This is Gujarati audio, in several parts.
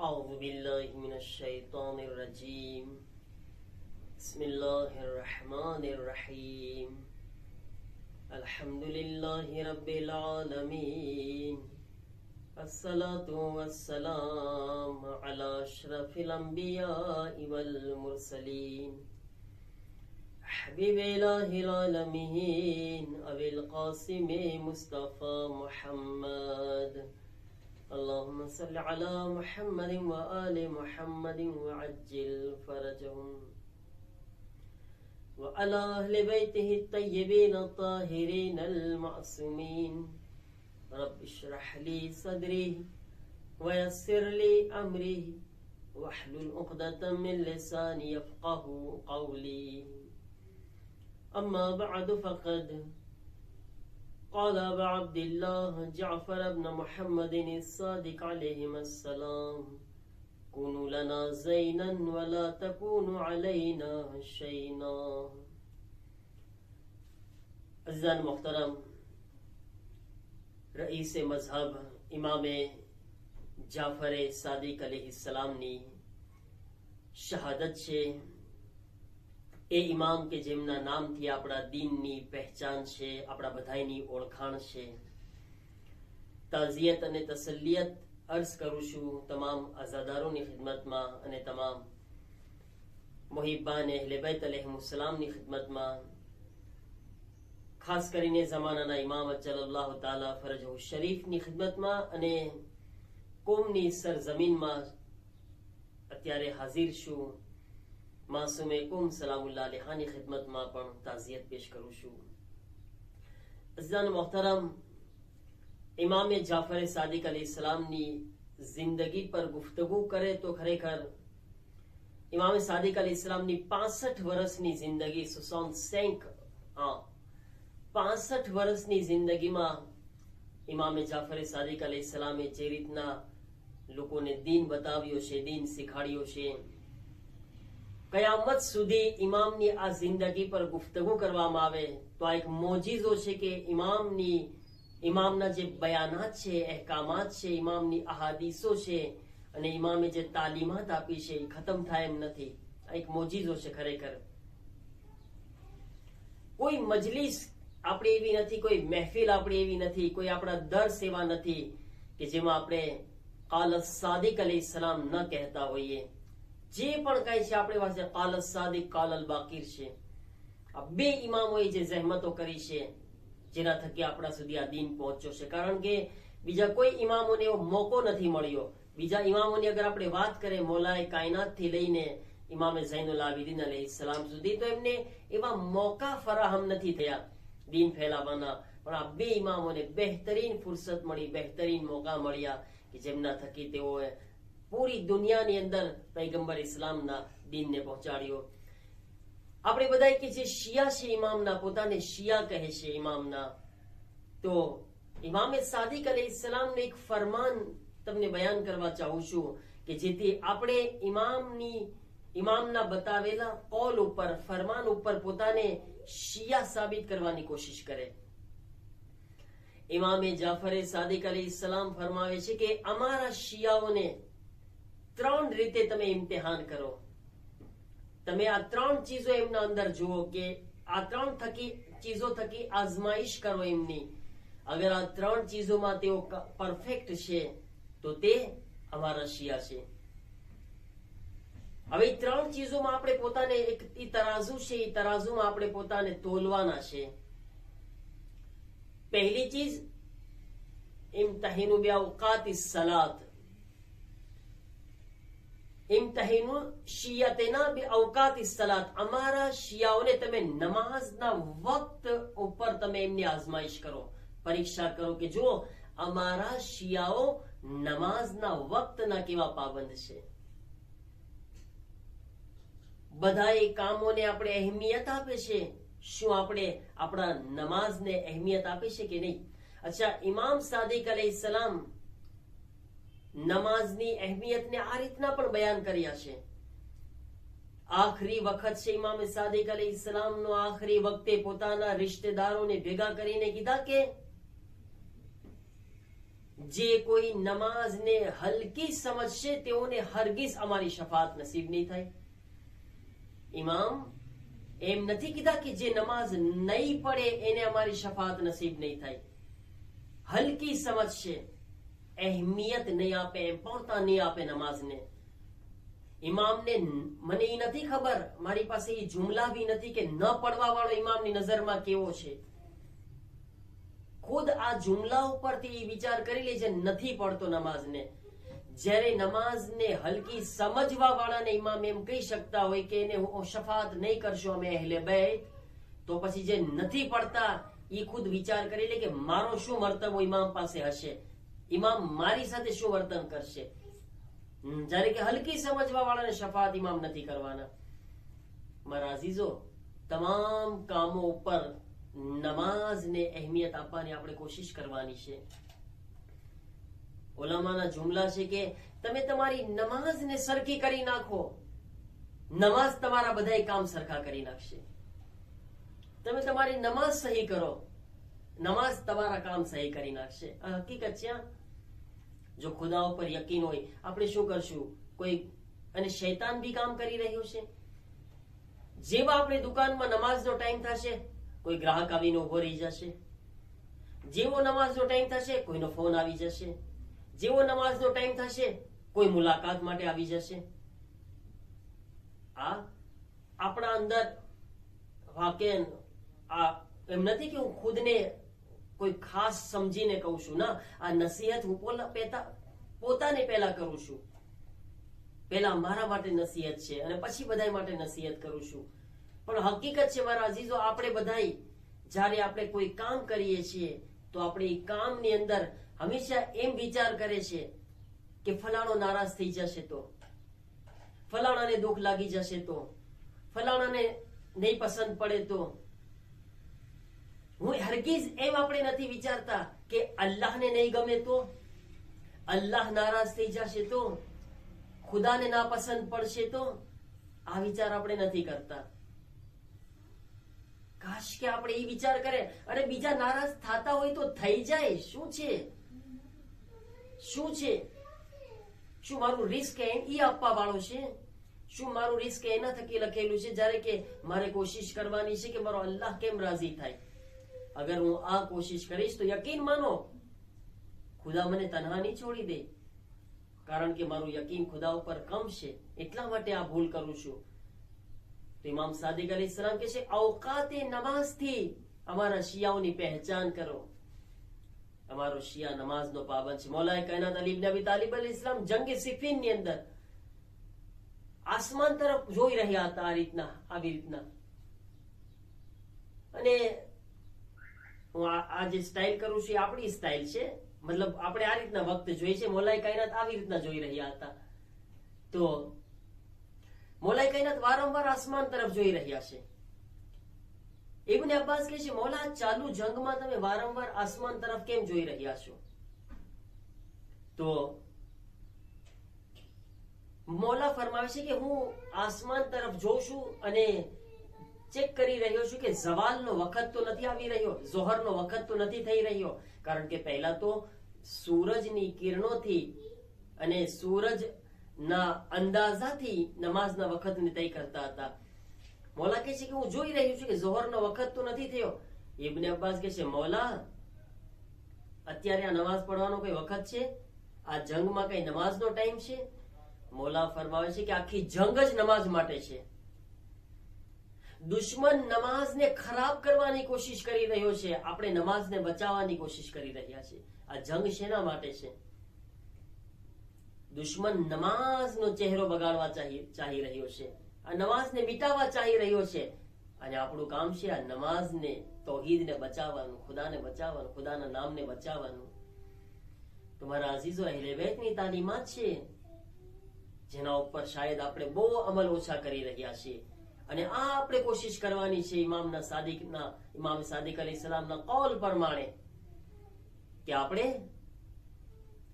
أعوذ بالله من الشيطان الرجيم بسم الله الرحمن الرحيم الحمد لله رب العالمين الصلاة والسلام على أشرف الأنبياء والمرسلين حبيب إله العالمين أبي القاسم مصطفى محمد اللهم صل على محمد وآل محمد وعجل فرجهم وعلى أهل بيته الطيبين الطاهرين المعصومين رب اشرح لي صدري ويسر لي أمري واحلل عقدة من لساني يفقه قولي أما بعد فقد قال أبو عبد الله جعفر بن محمد الصادق عليهما السلام كونوا لنا زينا ولا تكونوا علينا شينا. अज़ीज़ान मोहतरम, रईस मजहब इमाम जाफर सादिक अलैहिस्सलामनी शहादत છે. એ ઇમામ કે જેમના નામથી આપણા દીનની પહેચાન છે, આપણા બધાયની ઓળખાણ છે. તાઝિયત અને તસલ્લિયત અર્ઝ કરું છું તમામ આઝાદારોની ખિદમતમાં અને તમામ મુહિબ્બાન અહલે બેત અલૈહિસ્સલામની ખિદમતમાં, ખાસ કરીને ઝમાનાના ઇમામ અજ્જલલ્લાહુ તાલા ફરજહુ શરીફની ખિદમતમાં અને કોમની સરઝમીનમાં અત્યારે હાજર છું. માસૂમે કુમ સલામુલ્લાહ અલૈહાની ખિદમતમાં પણ તાઝિયત પેશ કરું છું. અઝીઝાન મોહતરમ, ઇમામે જાફર સાદિક અલૈહિસ્સલામની જિંદગી પર ગુફ્તગુ કરે તો ખરેખર ઇમામે સાદિક અલૈહિસ્સલામની 65 વર્ષની જિંદગી 65 વર્ષની જિંદગીમાં ઇમામે જાફર સાદિક અલૈહિસ્સલામે જે રીતના લોકોને દીન બતાવ્યો છે, દીન શીખાડ્યો છે, કયામત સુધી ઇમામની આ જિંદગી પર ગુફ્તગુ કરવામાં આવે તો આ એક મોજીઝો છે કે ઇમામના જે બયાનાત છે, અહેકામાત છે, ઇમામની અહાદીસો છે અને ઇમામે જે તાલીમાત આપી છે એ ખતમ થાય એમ નથી. આ એક મોજીઝો છે ખરેખર. કોઈ મજલિસ આપણી એવી નથી, કોઈ મહેફિલ આપણી એવી નથી, કોઈ આપણા દર્સ એવા નથી કે જેમાં આપણે કાલ સાદિક અલૈહિસ્સલામ ન કહેતા હોઈએ. જે પણ કહે છે આપણી પાસે કાલ સાદિક કાલ અલ બાકીર છે. આ બે ઇમામોએ જે જહેમતો કરી છે જેના થકી આપણા સુધી આ દીન પહોંચ્યો છે. કારણ કે બીજા કોઈ ઇમામોને એવો મોકો નથી મળ્યો. બીજા ઇમામોની અગર આપણે વાત કરીએ, મોલાએ કાયનાત થી લઈને ઇમામે ઝૈનુલ આબિદીન અલૈહિસ્સલામ સુધી, તો એમને એવા મોકા ફરાહમ નથી થયા દીન ફેલાવવાના. પણ આ બે ઇમામોને બહેતરીન ફુરસત મળી, બહેતરીન મોકા મળ્યા કે જેમના થકી તેઓએ પૂરી દુનિયાની અંદર પૈગંબર ઇસ્લામના દીનને પહોંચાડ્યો. આપણે બધા કે જે શિયા છે ઇમામના, પોતાને શિયા કહે છે ઇમામના, તો ઇમામે સાદિક અલૈહિસ્સલામનું એક ફરમાન તમને બયાન કરવા ચાહું છું કે જેથી આપણે ઇમામના બતાવેલા કૌલ ઉપર, ફરમાન ઉપર પોતાને શિયા સાબિત કરવાની કોશિશ કરે. ઇમામે જાફર સાદિક અલૈહિસ્સલામ ફરમાવે છે કે અમારા શિયાઓને 3 રીતે તમે ઇમ્તિહાન કરો. તમે આ 3 ચીજો એમના અંદર જુઓ કે આ 3 ચીજો થકી આઝમાઈશ કરો એમની. અગર આ 3 ચીજોમાં તેઓ પરફેક્ટ છે તો તે અમારા શિયા છે. હવે 3 ચીજોમાં આપણે પોતાને એક તરાજુ છે, એ તરાજુમાં આપણે પોતાને તોલવાના છે. પહેલી ચીજ ઇમ્તિહાનુ બિઅવકાતિસ સલાત, ઇમ્તિહાનુ શિયાતના બિઅવકાતિસ સલાત. અમારા શિયાઓને તમે નમાઝના વક્ત ઉપર તમે એમની આઝમાઈશ કરો, પરીક્ષા કરો કે જો અમારા શિયાઓ નમાઝના વક્તના કેવા પાબંદ છે. બધા એ કામોને આપણે અહેમિયત આપે છે, શું આપણે આપણા નમાઝને અહેમિયત આપે છે કે નહીં? અચ્છા, ઇમામ સાદિક અલૈહિસ્સલામ નમાઝની અહેમિયતને આ રીતના પણ બયાન કર્યા છે. આખરી વખત છે ઇમામ સાદિક અલૈહિસ્સલામનો, આખરી વખતે પોતાના રિશ્તેદારોને ભેગા કરીને કીધા કે જે કોઈ નમાઝને હલકી સમજશે તેઓને હરગીઝ અમારી શફાત નસીબ નહીં થાય. ઇમામ એમ નથી કીધા કે જે નમાઝ નહીં પડે એને અમારી શફાત નસીબ નહીં થાય. હલકી સમજશે, અહેમિયત નહીં આપે, ઇમ્પોર્ટન્સ નહીં આપે નમાઝને. ઇમામને મને એ નથી ખબર, મારી પાસે એ જુમલા બી નથી કે ન પડવા વાળો ઇમામની નજરમાં કેવો છે. ખુદ આ જુમલા ઉપરથી વિચાર કરી લે છે નથી પડતો નમાઝને. જ્યારે નમાઝને હલકી સમજવા વાળાને ઇમામ એમ કહી શકતા હોય કે એને શફાત નહીં કરશો અમે અહેલે બેત, તો પછી જે નથી પડતા એ ખુદ વિચાર કરી લે કે મારો શું વર્તન ઇમામ પાસે હશે, ઇમામ મારી સાથે શું વર્તન કરશે. જ્યારે કે હલકી સમજવા વાળાને શફાત ઇમામ નથી કરવાના. મારા અઝીઝો, તમામ કામો ઉપર નમાઝને અહેમિયત આપવાની આપણે કોશિશ કરવાની છે. ઉલામાના જુમલા છે કે તમે તમારી નમાઝને સરખી કરી નાખો, નમાઝ તમારા બધા કામ સરખા કરી નાખશે. તમે તમારી નમાઝ સહી કરો, નમાઝ તમારા કામ સહી કરી નાખશે. આ હકીકત છે. જો ખુદા ઉપર યકીન હોય, આપણે શું કરશું? કોઈ અને શૈતાન બી કામ કરી રહ્યું છે. જેવા આપણે દુકાનમાં નમાઝનો ટાઈમ થશે, કોઈ ગ્રાહક આવીને ઉભો રહી જશે. જેવો નમાઝનો ટાઈમ થશે, કોઈનો ફોન આવી જશે. જેવો નમાઝનો ટાઈમ થશે, કોઈ મુલાકાત માટે આવી જશે. આ આપણા અંદર વાકેન આ એમ નથી કે હું ખુદને કોઈ ખાસ સમજીને કહું છું. ના, આ નસીહત હું પોતાને પહેલા કરું છું. પહેલા મારા માટે નસીહત છે અને પછી બધા માટે નસીહત કરું છું. પણ હકીકત છે મારા અઝીઝો, આપણે બધા જ્યારે આપણે કોઈ કામ કરીએ છીએ તો આપણે એ કામની અંદર હંમેશા એમ વિચાર કરે છે કે ફલાણો નારાજ થઈ જશે તો, ફલાણાને દુઃખ લાગી જશે તો, ફલાણાને નહીં પસંદ પડે તો. હું હરગીઝ એમ આપણે નથી વિચારતા કે અલ્લાહને નહીં ગમે તો, અલ્લાહ નારાજ થઈ જશે તો, ખુદાને નાપસંદ પડશે તો. આ વિચાર આપણે નથી કરતા. કાશ કે આપણે એ વિચાર કરે, અરે બીજા નારાજ થતા હોય તો થઈ જાય, શું છે, શું છે? શું મારું રિસ્ક એ આપવા વાળો છે? શું મારું રિસ્ક એના થકી લખેલું છે જ્યારે કે મારે કોશિશ કરવાની છે કે મારો અલ્લાહ કેમ રાજી થાય? અગર હું આ કોશિશ કરીશ તો યકીન માનો ખુદા મને તન્હા નહીં છોડી દે, કારણ કે મારું યકીન ખુદા ઉપર કમ છે, એટલા માટે આ ભૂલ કરું છું. તો ઇમામ સાદિક અલૈહિસ્સલામ કહે છે, અવકાતે નમાઝથી અમારા શિયાઓની પહેચાન કરો. અમારો શિયા નમાઝનો પાબંદ છે. મૌલાએ કાયનાત અલી ઇબ્ન અબી તાલિબ અલૈહિસ્સલામ જંગે સિફીનની અંદર આસમાન તરફ જોઈ રહ્યા હતા, આવી રીતના. અને હું આ જે સ્ટાઇલ કરું છું એ આપણી સ્ટાઇલ છે, મતલબ આપણે આ રીતના વખત જોઈ છે. મૌલાએ કાયનાત આવી રીતના જોઈ રહ્યા હતા. તો મૌલાએ કાયનાત વારંવાર આસમાન તરફ જોઈ રહ્યા છે. ઇબ્ન અબ્બાસ કહે છે, મૌલા ચાલુ જંગમાં તમે વારંવાર આસમાન તરફ કેમ જોઈ રહ્યા છો? તો મૌલા ફરમાવે છે કે હું આસમાન તરફ જોઉં છું અને ચેક કરી રહ્યો છું કે ઝવાલનો વખત તો નથી આવી રહ્યો, ઝોહરનો વખત તો નથી થઈ રહ્યો. કારણ કે પહેલા તો સૂરજની કિરણોથી અને સૂરજના અંદાજાથી નમાઝના વખતને તય કરતા હતા. મૌલા કહે છે કે હું જોઈ રહ્યું છું કે ઝોહરનો વખત તો નથી થયો. ઇબ્ન અબ્બાસ કહે છે, મૌલા અત્યારે આ નમાઝ પડવાનો કોઈ વખત છે? આ જંગમાં કઈ નમાઝનો ટાઈમ છે? મૌલા ફરમાવે છે કે આખી જંગ જ નમાઝ માટે છે. દુશ્મન નમાઝને ખરાબ કરવાની કોશિશ કરી રહ્યો છે, આપણે નમાઝને બચાવવાની કોશિશ કરી રહ્યા છીએ. આ જંગ શેના માટે છે? દુશ્મન નમાઝનો ચહેરો બગાડવા ચાહી રહ્યો છે, આ નમાઝને મિટાવવા ચાહી રહ્યો છે. અને આપણું કામ છે આ નમાઝને, તૌહીદને બચાવવાનું, ખુદાને બચાવવાનું, ખુદાના નામને બચાવવાનું. તમારા અઝીઝો, અહેલે બેતની તાલીમાત છે જેના ઉપર શાયદ આપણે બહુ અમલ ઓછા કરી રહ્યા છીએ. અને આ આપણે કોશિશ કરવાની છે ઇમામ સાદિક અલૈહિસ્સલામના કૌલ પ્રમાણે કે આપણે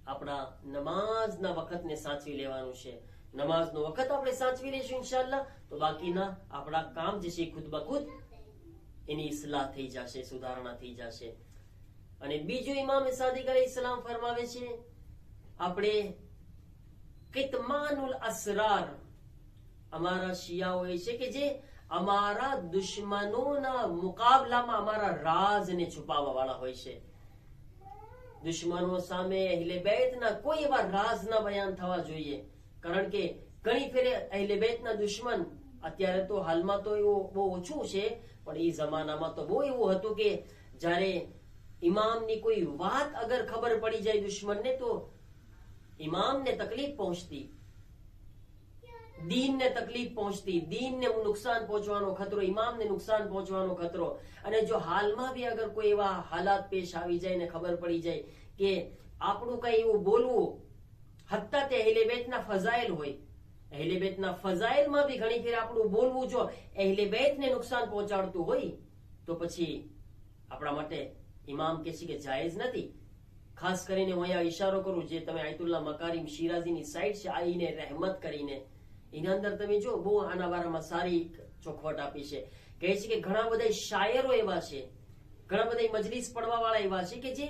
આપણા નમાઝના વખતને સાચવી લેવાનું છે. નમાઝનો વખત આપણે સાચવી લઈશું ઇન્શાઅલ્લાહ, તો બાકીના આપણા કામ જે છે ખુદ બખુદ એની ઇસ્લાહ થઈ જશે, સુધારણા થઈ જશે. અને બીજું ઇમામ સાદિક અલૈહિસ્સલામ ફરમાવે છે આપણે કિતમાનુલ અસરાર, અમારા શિયાઓ એ છે કે જે અમારા દુશ્મનોના મુકાબલામાં અમારા રાજને છુપાવવા વાળા હોય છે. દુશ્મનો સામે અહેલે બેતના કોઈ એવા રાજ ના બયાન થવા જોઈએ, કારણ કે ઘણી ફેરે અહેલે બેતના દુશ્મન, અત્યારે તો હાલમાં તો એવું બહુ ઓછું છે, પણ એ જમાનામાં તો બહુ એવું હતું કે જ્યારે ઇમામની કોઈ વાત અગર ખબર પડી જાય દુશ્મનને તો ઇમામને તકલીફ પહોંચતી, દીનને તકલીફ પહોંચતી, દીનને નુકસાન પહોંચવાનો ખતરો, ઇમામને નુકસાન પહોંચવાનો ખતરો. અને જો હાલમાં બી અગર કોઈ એવા હાલાત પેશ આવી જાય ને ખબર પડી જાય કે આપણું કઈ એવું બોલવું, હત્તા તે અહેલે બેતના ફઝાઇલ હોય, અહેલે બેતના ફઝાઇલમાં બી ઘણી ફેર આપણું બોલવું જો અહેલે બેતને નુકસાન પહોંચાડતું હોય તો પછી આપણા માટે ઇમામ કહે છે કે જાયઝ નથી. ખાસ કરીને હું અહીંયા ઈશારો કરું, જે તમે આયતુલ્લાહ મકારીમ શિરાઝીની સાઇટ છે આઈને રહેમત કરીને, એના અંદર તમે જો બહુ આના બારામાં સારી ચોખવટ આપી છે. કહે છે કે ઘણા બધા શાયરો એવા છે, ઘણા બધા મજલિસ પડવા વાળા એવા છે કે જે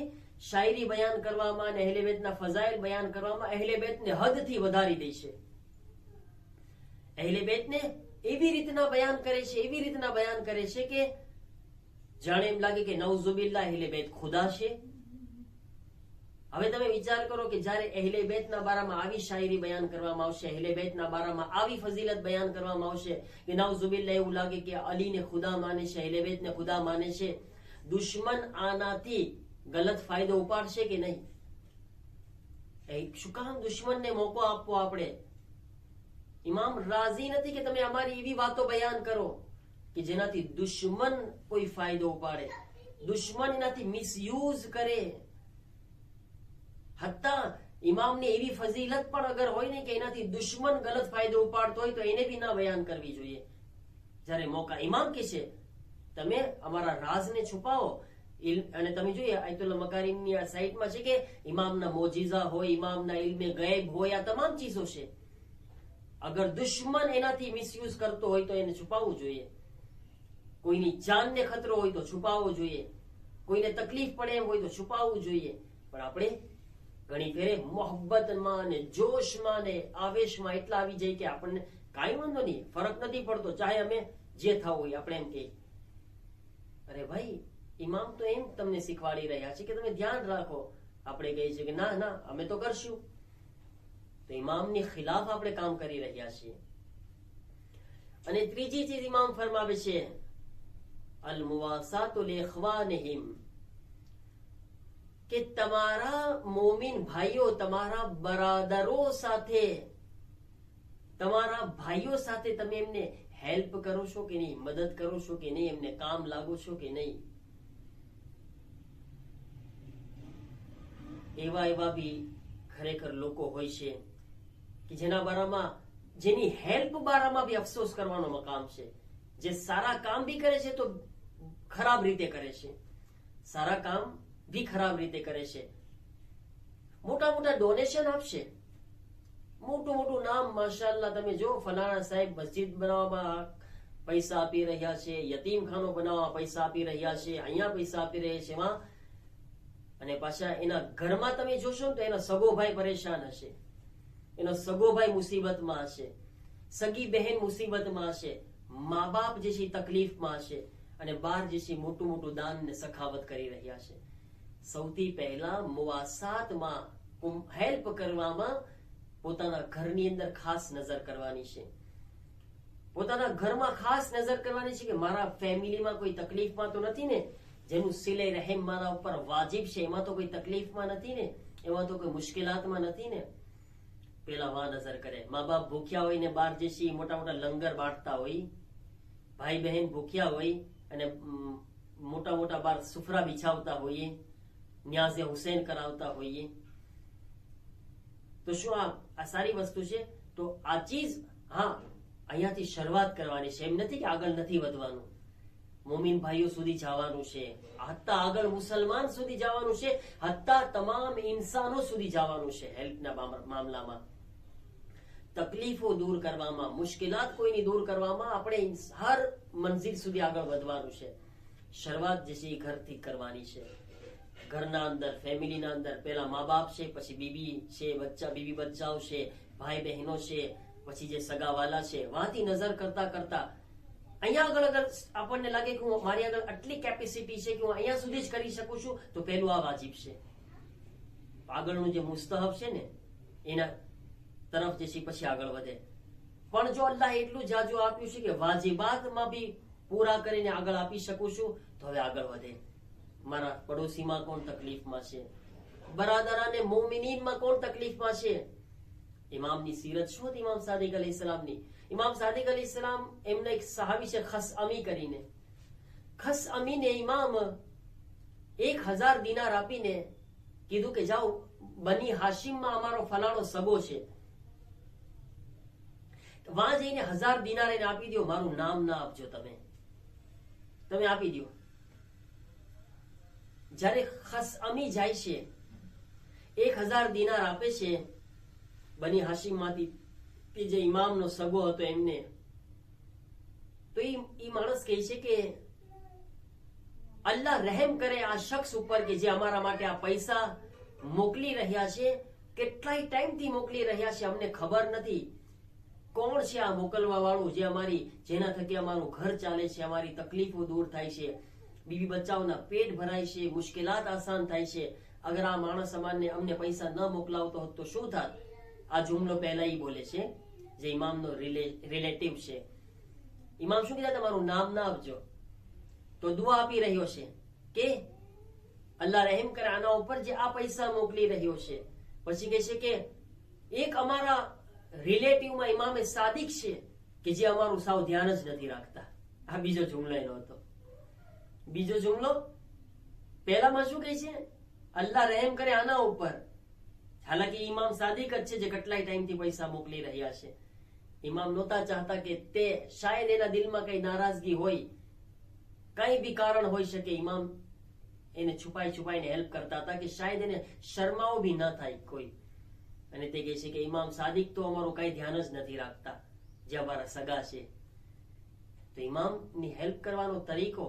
શાયરી બયાન કરવામાં અને અહેલે બેતના ફઝાઇલ બયાન કરવામાં અહેલે બેતને હદથી વધારી દે છે. અહેલે બેતને એવી રીતના બયાન કરે છે, એવી રીતના બયાન કરે છે કે જાણે એમ લાગે કે નઉઝુબિલ્લાહ અહેલે બેત ખુદા છે. હવે તમે વિચાર કરો કે જ્યારે અહેલે બેતના બારામાં આવી શાયરી બયાન કરવામાં આવશે, અહેલે બેતના બારામાં આવી ફઝીલત બયાન કરવામાં આવશે કે નાઉઝુબિલ્લાહ એવું લાગે કે અલીને ખુદા માને છે, અહેલે બેતને ખુદા માને છે, દુશ્મન આનાથી ગલત ફાયદો ઉપાડશે કે નહીં? શું કામ દુશ્મનને મોકો આપવો? આપણે ઇમામ રાજી નથી કે તમે અમારી એવી વાતો બયાન કરો કે જેનાથી દુશ્મન કોઈ ફાયદો ઉપાડે, દુશ્મન એનાથી મિસયુઝ કરે. હત્તા ઇમામની એવી ફઝીલત પણ અગર હોય ને કે એનાથી દુશ્મન ગલત ફાયદો ઉપાડતો હોય તો એને બી ના બયાન કરવી જોઈએ. જ્યારે મોકા ઇમામ કે છે તમે અમારા રાજને છુપાવો, અને તમે જોઈએ આયતુલ્લાહ મકારીમની આ સાઇટમાં છે કે ઇમામના મોજીઝા હોય, ઇમામના ઇલ્મે ગૈબ હોય, આ તમામ ચીજો છે. અગર દુશ્મન એનાથી મિસયુઝ કરતો હોય તો એને છુપાવવું જોઈએ. કોઈની જાનને ખતરો હોય તો છુપાવવો જોઈએ, કોઈને તકલીફ પડે એમ હોય તો છુપાવવું જોઈએ. પણ આપણે ઘણી ફેરે મોહબ્બતમાં ને જોશમાં ને આવેશમાં એટલા આવી જાય કે આપણને કાંઈ વાંધો નહીં, ફરક નથી પડતો, ચાહે અમે જે થવું હોય. આપણે એમ કહીએ અરે ભાઈ ઇમામ તો એમ તમને શીખવાડી રહ્યા છે કે તમે ધ્યાન રાખો. આપણે કહીએ છીએ કે ના ના અમે તો કરશું, તો ઇમામની ખિલાફ આપણે કામ કરી રહ્યા છીએ. અને ત્રીજી ચીજ ઇમામ ફરમાવે છે અલ મુવાસાતુ લિઇખ્વાનિહિમ, કે તમારા મોમિન ભાઈઓ, તમારા બરાદરો સાથે, તમારા ભાઈઓ સાથે તમે એમને હેલ્પ કરો છો કે નહીં, મદદ કરો છો કે નહીં, એમને કામ લાગો છો કે નહીં. એવા એવા બી ખરેખર લોકો હોય છે કે જેના બારામાં, જેની હેલ્પ બારામાં બી અફસોસ કરવાનો મકામ છે. જે સારા કામ બી કરે છે તો ખરાબ રીતે કરે છે, સારા કામ બી ખરાબ રીતે કરે છે. મોટા મોટા ડોનેશન આપશે, મોટું મોટું નામ, માશાઅલ્લાહ તમે જો ફલાણા સાહેબ મસ્જિદ બનાવવામાં પૈસા આપી રહ્યા છે, યતીમખાનો બનાવવામાં પૈસા આપી રહ્યા છે, અહીંયા પૈસા આપી રહ્યા છે એમાં, અને પાછા એના ઘરમાં તમે જોશો તો એનો સગો ભાઈ પરેશાન હશે, એનો સગો ભાઈ મુસીબતમાં હશે, સગી બહેન મુસીબતમાં હશે, મા બાપ જે છે તકલીફમાં હશે, અને બાર જે છે મોટું મોટું દાન ને સખાવત કરી રહ્યા છે. સૌથી પહેલા મુવાસાતમાં, હેલ્પ કરવામાં પોતાના ઘરની અંદર ખાસ નજર કરવાની છે. પોતાના ઘરમાં ખાસ નજર કરવાની છે કે મારા ફેમિલીમાં કોઈ તકલીફમાં તો નથી ને, જેનું સિલે રહેમ મારા ઉપર વાજિબ છે એમાં તો કોઈ તકલીફમાં નથી ને, એમાં તો કોઈ મુશ્કેલાતમાં નથી ને. પેલા વા નજર કરે. મા બાપ ભૂખ્યા હોય ને બાર જે છે મોટા મોટા લંગર બાંટતા હોય, ભાઈ બહેન ભૂખ્યા હોય અને મોટા મોટા બાર સુફરા બિછાવતા હોઈએ, ન્યાઝે હુસૈન કરાવતા હોઈએ, તો શું આ સારી વસ્તુ છે? તો આ ચીજ હા અહીંયાથી શરૂઆત કરવાની છે. એમ નથી કે આગળ નથી વધવાનું, મોમિન ભાઈઓ સુધી જવાનું છે, હત્તા આગળ મુસલમાન સુધી જવાનું છે, હત્તા તમામ ઇન્સાનો સુધી જવાનું છે. હેલ્પના મામલામાં, તકલીફો દૂર કરવામાં, મુશ્કેલાત કોઈની દૂર કરવામાં આપણે હર મંઝિલ સુધી આગળ વધવાનું છે. શરૂઆત જે છે એ ઘરથી કરવાની છે. ઘરના અંદર, ફેમિલીના અંદર પહેલા મા બાપ છે, પછી બીબી છે, બીબી બચ્ચાઓ છે, ભાઈ બહેનો છે, પછી જે સગાવાલા છે, વાંથી નજર કરતા કરતા અહીંયા આગળ અગર આપણને લાગે કે મારી આગળ આટલી કેપેસિટી છે કે હું અહીંયા સુધી જ કરી શકું છું, તો પહેલું આ વાજિબ છે. આગળનું જે મુસ્તહબ છે ને એના તરફ જે છે પછી આગળ વધે. પણ જો અલ્લાહ એટલું જાજુ આપ્યું છે કે વાજિબાતમાં બી પૂરા કરીને આગળ આપી શકું છું, તો હવે આગળ વધે. મારા પડોશીમાં કોણ તકલીફમાં છે, બરાદરાને મોમિનીનમાં કોણ તકલીફમાં છે. ઇમામની સીરત શું હતી ઇમામ સાદિક અલૈહિસ્સલામની? ઇમામ સાદિક અલૈહિસ્સલામ એમને એક સહાબી છે ખસઅમી કરીને. ખસઅમીને ઇમામ 1000 દિનાર આપીને કીધું કે જાઓ બની હાશિમમાં અમારો ફલાણો સગો છે, વહાં જઈને 1000 દિનાર એને આપી દો, મારું નામ ના આપજો, તમે આપી દો. જ્યારે ખસઅમી જાય છે 1000 દિનાર આપે છે બની હાશિમ માંથી, કે જે ઇમામનો સગો હતો એમને, તો એ માણસ કહે છે કે અલ્લાહ રહેમ કરે આ શખ્સ ઉપર કે જે અમારા માટે આ પૈસા મોકલી રહ્યા છે. કેટલાય ટાઈમથી મોકલી રહ્યા છે, અમને ખબર નથી કોણ છે આ મોકલવા વાળું, જેના થકી અમારું ઘર ચાલે છે, અમારી તકલીફો દૂર થાય છે, બીબી બચ્ચાઓના પેટ ભરાય છે, મુશ્કેલાત આસાન થાય છે. અગર આ માણસ અમને પૈસા ન મોકલાવતો હોત તો શું થાત? આ જુમલો પહેલા ઈ બોલે છે જે ઇમામનો રિલેટિવ છે. ઇમામ શું કીધા? તમારું નામ ના આપજો. તો દુઆ આપી રહ્યો છે કે અલ્લાહ રહેમ કરે આના ઉપર જે આ પૈસા મોકલી રહ્યો છે. પછી કહે છે કે એક અમારા રિલેટિવમાં ઇમામે સાદિક છે કે જે અમારું સાવ ધ્યાન જ નથી રાખતા. આ બીજો જુમલો એનો હતો. બીજો જુમલો પહેલામાં શું કહે છે? અલ્લાહ રહેમ કરે આના ઉપર. હાલાકી ઇમામ સાદિક જ છે જે કેટલાય ટાઈમથી પૈસા મોકલી રહ્યા છે. ઇમામ નહોતા ચાહતા કે તે શાયદ એના દિલમાં કઈ નારાજગી હોય, કઈ બી કારણ હોઈ શકે. ઇમામ એને છુપાઈને હેલ્પ કરતા હતા કે શાયદ એને શરમાઓ બી ન થાય કોઈ. અને તે કહે છે કે ઇમામ સાદિક તો અમારું કઈ ધ્યાન જ નથી રાખતા, જે અમારા સગા છે. તો ઇમામની હેલ્પ કરવાનો તરીકો,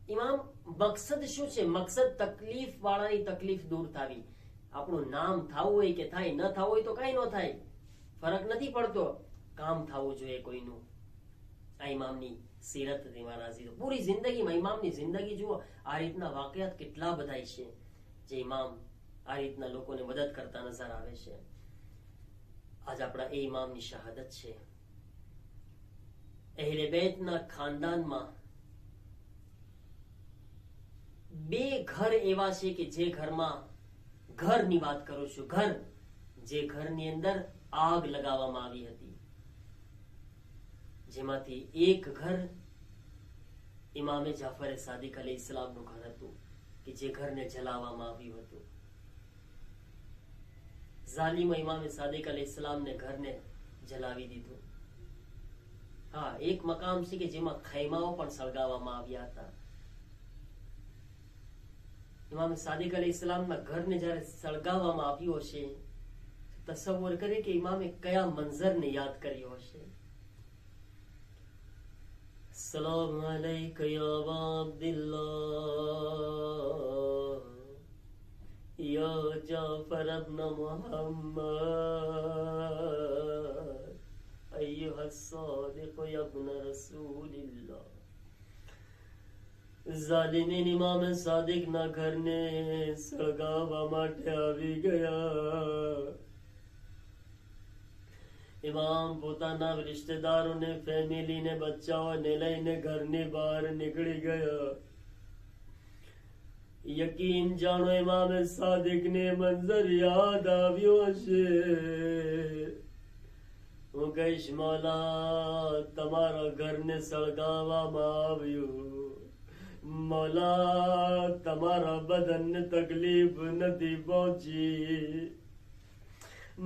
ઇમામ મકસદ શું છે? મકસદ તકલીફ વાળાની તકલીફ દૂર થવી. આપણું નામ થવું હોય કે થાય, ન થવું હોય તો કઈ ન થાય, ફરક નથી પડતો, કામ થવું જોઈએ કોઈનું. આ ઇમામની સીરત હતી મારા અઝીઝો. પૂરી જિંદગીમાં ઇમામની જિંદગી જુઓ, આ રીતના વાકયાત કેટલા બધા છે જે ઇમામ આ રીતના લોકોને મદદ કરતા નજર આવે છે. આજ આપણા એ ઇમામની શહાદત છે. અહેલે બેતના ખાનદાનમાં 2 ઘર એવા છે કે જે ઘરમાં, ઘરની વાત કરું છું, જે ઘરની અંદર આગ લગાવવામાં આવી હતી, જેમાંથી એક ઘર ઇમામે જાફર સાદિક અલૈહિસ્સલામનું ઘર હતું કે જે ઘરને જલાવવામાં આવ્યું હતું. ઝાલિમો ઇમામે સાદિક અલૈહિસ્સલામને ઘરને જલાવી દીધું. હા, એક મકામ છે કે જેમાં ખૈમાઓ પણ સળગાવવામાં આવ્યા હતા. ઇમામ સાદિક અલૈહિસ્સલામના ઘરને જ્યારે સળગાવવામાં આવ્યું હશે, તસવ્વુર કરે કે ઇમામે કયા મંઝરને યાદ કર્યો હશે. સલામ અલૈકા યા અબા અબ્દિલ્લાહ યા જાફર ઇબ્ન મુહમ્મદ અય્યુહા સાદિક ઇબ્ન રસૂલિલ્લાહ. ઝાલિમીન ઇમામ સાદિકના ઘરને સળગાવવા માટે આવી ગયા. ઇમામ પોતાના રિશ્તેદારોને, ફેમિલીને, બચ્ચાઓને લઈને ઘરની બહાર નીકળી ગયા. યકીન જાણો ઇમામ સાદિકને મંઝર યાદ આવ્યો હશે. હું કહીશ, મૌલા તમારા ઘરને સળગાવવામાં આવ્યું, મૌલા તમારા બદનને તકલીફ નથી પહોંચી,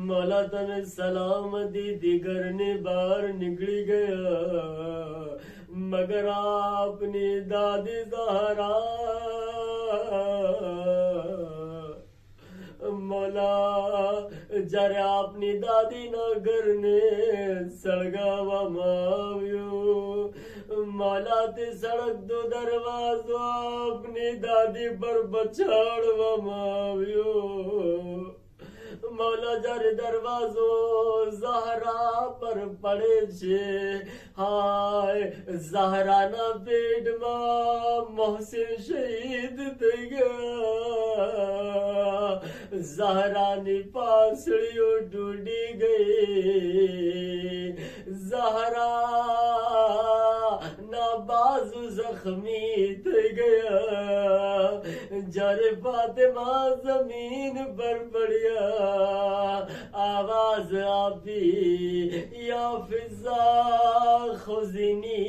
મૌલા તમે સલામતીથી ઘરની બહાર નીકળી ગયા, મગર આપની દાદી સહારા, મૌલા જ્યારે આપની દાદીના ઘરને સળગાવવામાં આવ્યું, मौला ते सड़क दो दरवाजो अपनी दादी पर बचाड़વામાં આવ્યો मौला જ્યારે દરવાજો ઝહરા પર પડે છે હાય ઝહરાના પેટમાં મોહસિન શહીદ થઈ ગયા ઝહરાની પાંસળીઓ તૂટી ગઈ ઝહરા ના બાજુ જખમી થઈ ગયા જ્યારે ફાતિમા જમીન પર પડ્યા आवाज आपी या फिजा खुजनी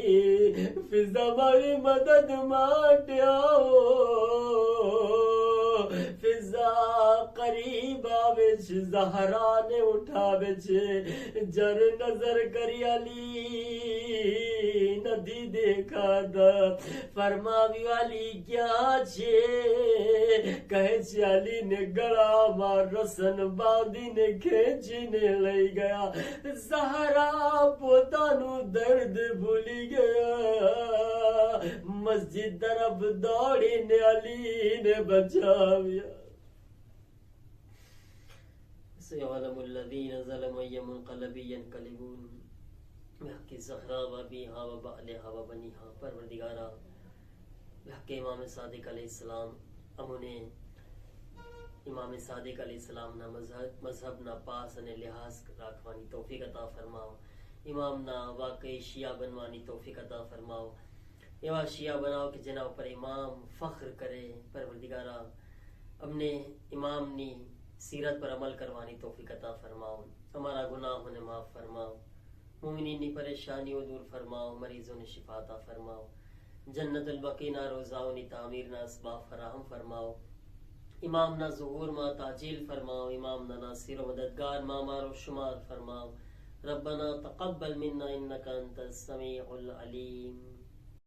फिजा मारी मदद માટે આવો ફિઝા કરીબ આવે છે ઝહરાને ઉઠાવે છે જર નજર કરી અલી નથી દેખાતા ફરમાવ્યું અલી ક્યાં છે કહે છે અલીને ગળામાં રસન બાંધીને ખેંચીને લઈ ગયા ઝહરા પોતાનું દર્દ ભૂલી ગયા મસ્જિદ તરફ દોડીને અલીને બચાવ્યા سيعلم الذين ظلموا أي منقلب ينقلبون بحق زهرا وأبيها وبعلها وبنيها परवरदिगारा بحق इमाम सादिक अलैहिस्सलाम અમને ઇમામ સાદિક અલૈહિસ્સલામના મઝહબના પાસ અને લિહાઝ રાખવાની તૌફીક અતા ફરમાવો ઇમામના વાકઈ શિયા બનવાની તૌફીક અતા ફરમાવો એવા શિયા બનાવો કે જેના ઉપર ઇમામ ફખ્ર કરે પરવરદિગારા અમને ઇમામની सीरत पर अमल करवानी तौफीक अता फरमाओ हमारा गुनाहों माफ फरमाओ मुमिनीन ની પરેશાનીઓ દૂર ફરમાઓ મરીઝોને શિફા અતા ફરમાઓ જન્નતુલ બકીના રોઝાઓની તામીરના અસબાબ ફરાહમ ફરમાઓ ઇમામના ઝુહૂરમાં તાજીલ ફરમાઓ ઇમામના નાસિર વ મદદગારમાં મારો શુમાર ફરમાઓ રબ્બના તaqabbal મિન્ના ઇન્નકા અંતસ સમીઉલ અલીમ